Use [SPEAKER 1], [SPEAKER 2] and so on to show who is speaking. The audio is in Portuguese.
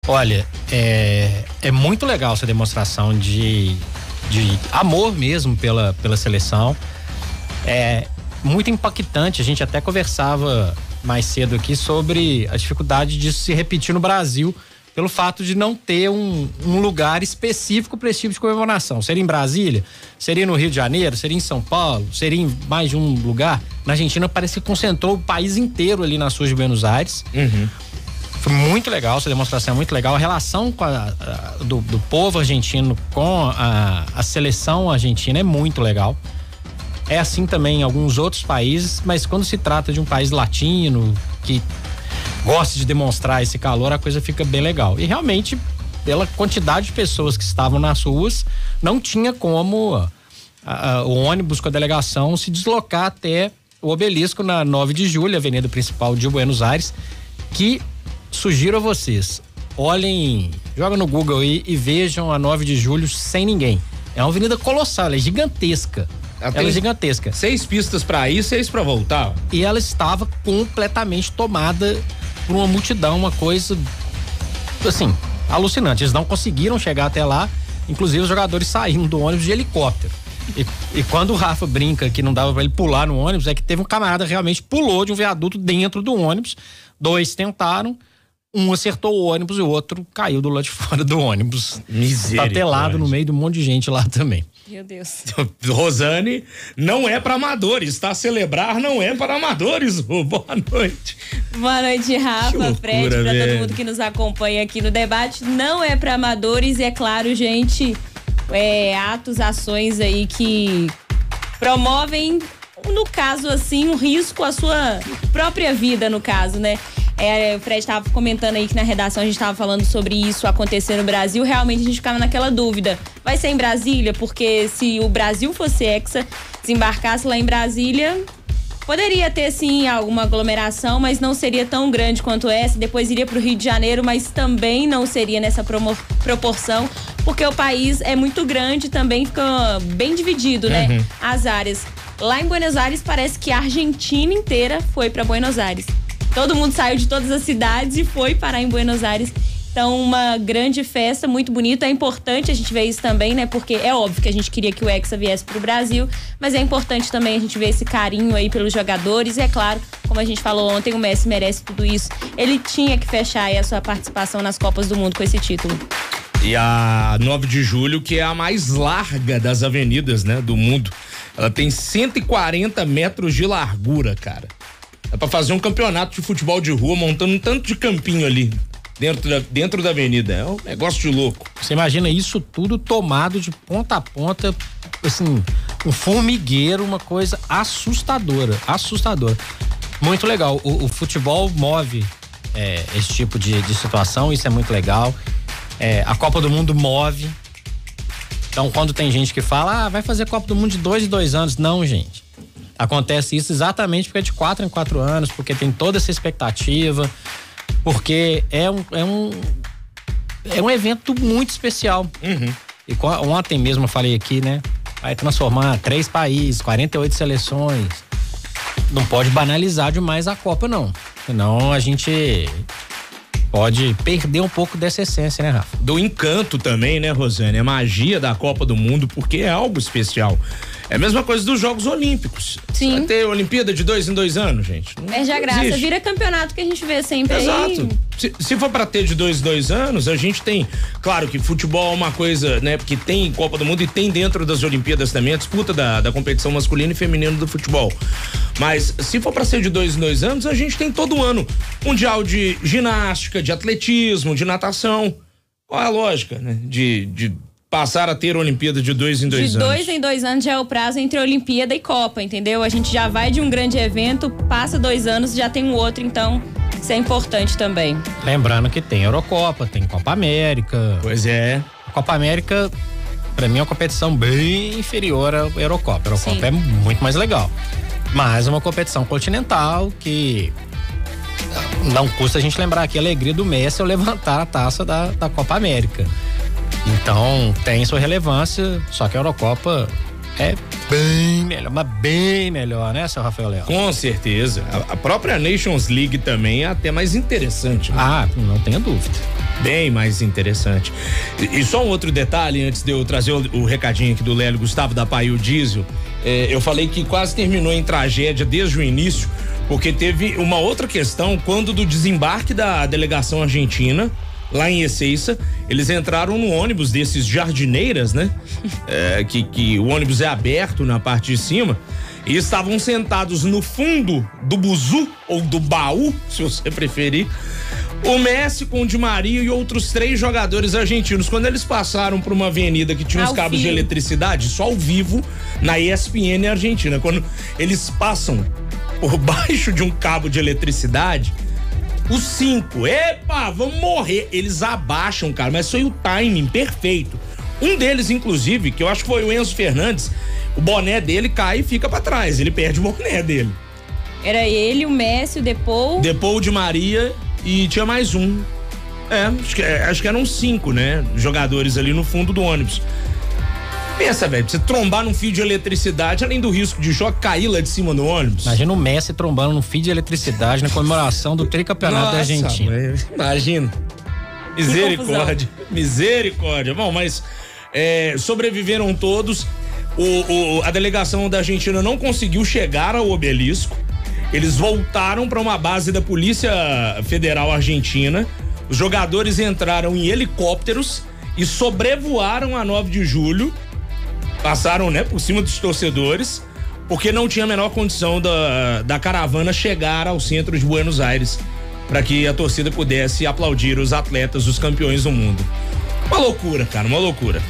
[SPEAKER 1] Olha, é muito legal essa demonstração de amor mesmo pela seleção. É muito impactante. A gente até conversava mais cedo aqui sobre a dificuldade disso se repetir no Brasil, pelo fato de não ter um lugar específico para esse tipo de comemoração. Seria em Brasília, seria no Rio de Janeiro, seria em São Paulo, seria em mais de um lugar. Na Argentina parece que concentrou o país inteiro ali na sul de Buenos Aires. Foi muito legal, essa demonstração é muito legal. A relação do povo argentino com a seleção argentina é muito legal. É assim também em alguns outros países, mas quando se trata de um país latino que gosta de demonstrar esse calor, a coisa fica bem legal. E realmente, pela quantidade de pessoas que estavam nas ruas, não tinha como o ônibus com a delegação se deslocar até o obelisco na 9 de julho, avenida principal de Buenos Aires, que sugiro a vocês, olhem, joga no Google aí e vejam a 9 de julho sem ninguém. É uma avenida colossal, ela é gigantesca. Ela é gigantesca.
[SPEAKER 2] 6 pistas pra ir, 6 pra voltar.
[SPEAKER 1] E ela estava completamente tomada por uma multidão, uma coisa assim, alucinante. Eles não conseguiram chegar até lá, inclusive os jogadores saíram do ônibus de helicóptero. E quando o Rafa brinca que não dava pra ele pular no ônibus, é que teve um camarada realmente pulou de um viaduto dentro do ônibus. 2 tentaram, um acertou o ônibus e o outro caiu do lado de fora do ônibus. Patelado no meio de um monte de gente lá também.
[SPEAKER 3] Meu Deus.
[SPEAKER 2] Rosane, não é para amadores, tá? Celebrar não é para amadores. Boa noite.
[SPEAKER 3] Boa noite, Rafa,
[SPEAKER 2] loucura,
[SPEAKER 3] Fred, para todo mundo que nos acompanha aqui no debate. Não é para amadores e é claro, gente, atos, ações aí que promovem, no caso assim, um risco à sua própria vida, no caso, né? O Fred estava comentando aí que na redação a gente estava falando sobre isso acontecer no Brasil. Realmente a gente ficava naquela dúvida. Vai ser em Brasília? Porque se o Brasil fosse hexa, desembarcasse lá em Brasília, poderia ter sim alguma aglomeração, mas não seria tão grande quanto essa. Depois iria para o Rio de Janeiro, mas também não seria nessa proporção, porque o país é muito grande, também fica bem dividido, né? As áreas. Lá em Buenos Aires parece que a Argentina inteira foi para Buenos Aires. Todo mundo saiu de todas as cidades e foi parar em Buenos Aires. Então, uma grande festa, muito bonita. É importante a gente ver isso também, né? Porque é óbvio que a gente queria que o Hexa viesse pro Brasil, mas é importante também a gente ver esse carinho aí pelos jogadores. E é claro, como a gente falou ontem, o Messi merece tudo isso. Ele tinha que fechar aí a sua participação nas Copas do Mundo com esse título.
[SPEAKER 2] E a 9 de julho, que é a mais larga das avenidas, né, do mundo. Ela tem 140 metros de largura, cara. É pra fazer um campeonato de futebol de rua, montando um tanto de campinho ali, dentro da avenida. É um negócio de louco.
[SPEAKER 1] Você imagina isso tudo tomado de ponta a ponta, assim, um formigueiro, uma coisa assustadora. Muito legal. O futebol move esse tipo de situação, isso é muito legal. A Copa do Mundo move. Então, quando tem gente que fala, vai fazer Copa do Mundo de 2 em 2 anos. Não, gente. Acontece isso exatamente porque é de 4 em 4 anos, porque tem toda essa expectativa, porque é um evento muito especial. E ontem mesmo eu falei aqui, né? Vai transformar 3 países, 48 seleções. Não pode banalizar demais a Copa, não. Senão a gente pode perder um pouco dessa essência, né, Rafa?
[SPEAKER 2] Do encanto também, né, Rosane? A magia da Copa do Mundo, porque é algo especial. É a mesma coisa dos Jogos Olímpicos.
[SPEAKER 3] Sim.
[SPEAKER 2] Vai ter Olimpíada de 2 em 2 anos, gente.
[SPEAKER 3] Perde a graça,
[SPEAKER 2] existe.
[SPEAKER 3] Vira campeonato que a gente vê sempre.
[SPEAKER 2] Exato.
[SPEAKER 3] Aí.
[SPEAKER 2] Se for pra ter de 2 em 2 anos, a gente tem, claro que futebol é uma coisa, né, que tem Copa do Mundo e tem dentro das Olimpíadas também a disputa da competição masculina e feminina do futebol. Mas se for pra ser de 2 em 2 anos, a gente tem todo ano Mundial de ginástica, de atletismo, de natação. Qual é a lógica, né? De passar a ter Olimpíada de 2 em 2 anos.
[SPEAKER 3] De 2 em 2 anos já é o prazo entre Olimpíada e Copa, entendeu? A gente já vai de um grande evento, passa 2 anos, já tem um outro, então isso é importante também.
[SPEAKER 1] Lembrando que tem Eurocopa, tem Copa América.
[SPEAKER 2] Pois é.
[SPEAKER 1] A Copa América, pra mim, é uma competição bem inferior à Eurocopa. A Eurocopa
[SPEAKER 3] Sim.
[SPEAKER 1] é muito mais legal. Mas é uma competição continental que não custa a gente lembrar aqui a alegria do Messi ao levantar a taça da Copa América. Então tem sua relevância, só que a Eurocopa é bem melhor, mas bem melhor, né, seu Rafael Leal?
[SPEAKER 2] Com certeza. A própria Nations League também é até mais interessante. Né?
[SPEAKER 1] Ah, não tenha dúvida.
[SPEAKER 2] Bem mais interessante. E só um outro detalhe, antes de eu trazer o recadinho aqui do Lélio Gustavo da Paio Diesel, eu falei que quase terminou em tragédia desde o início, porque teve uma outra questão quando do desembarque da delegação argentina, lá em Ezeiza, eles entraram no ônibus desses jardineiras, né? Que o ônibus é aberto na parte de cima, e estavam sentados no fundo do buzu, ou do baú, se você preferir, o Messi com o Di Maria e outros 3 jogadores argentinos. Quando eles passaram por uma avenida que tinha uns cabos de eletricidade, só ao vivo, na ESPN Argentina, quando eles passam por baixo de um cabo de eletricidade, os 5, epa, vamos morrer, eles abaixam, cara, mas foi o timing perfeito. Um deles, inclusive, que eu acho que foi o Enzo Fernandes, o boné dele cai e fica pra trás, ele perde o boné dele.
[SPEAKER 3] Era ele, o Messi, o Depou,
[SPEAKER 2] o Di Maria e tinha mais um. Acho que eram 5, né? Jogadores ali no fundo do ônibus. Pensa, velho, você trombar num fio de eletricidade, além do risco de choque, cair lá de cima do ônibus.
[SPEAKER 1] Imagina o Messi trombando num fio de eletricidade na comemoração do tricampeonato da Argentina.
[SPEAKER 2] Imagina. Misericórdia. Bom, mas sobreviveram todos. A delegação da Argentina não conseguiu chegar ao obelisco. Eles voltaram para uma base da Polícia Federal Argentina. Os jogadores entraram em helicópteros e sobrevoaram a 9 de julho. Passaram, né, por cima dos torcedores, porque não tinha a menor condição da caravana chegar ao centro de Buenos Aires para que a torcida pudesse aplaudir os atletas, os campeões do mundo. Uma loucura, cara, uma loucura.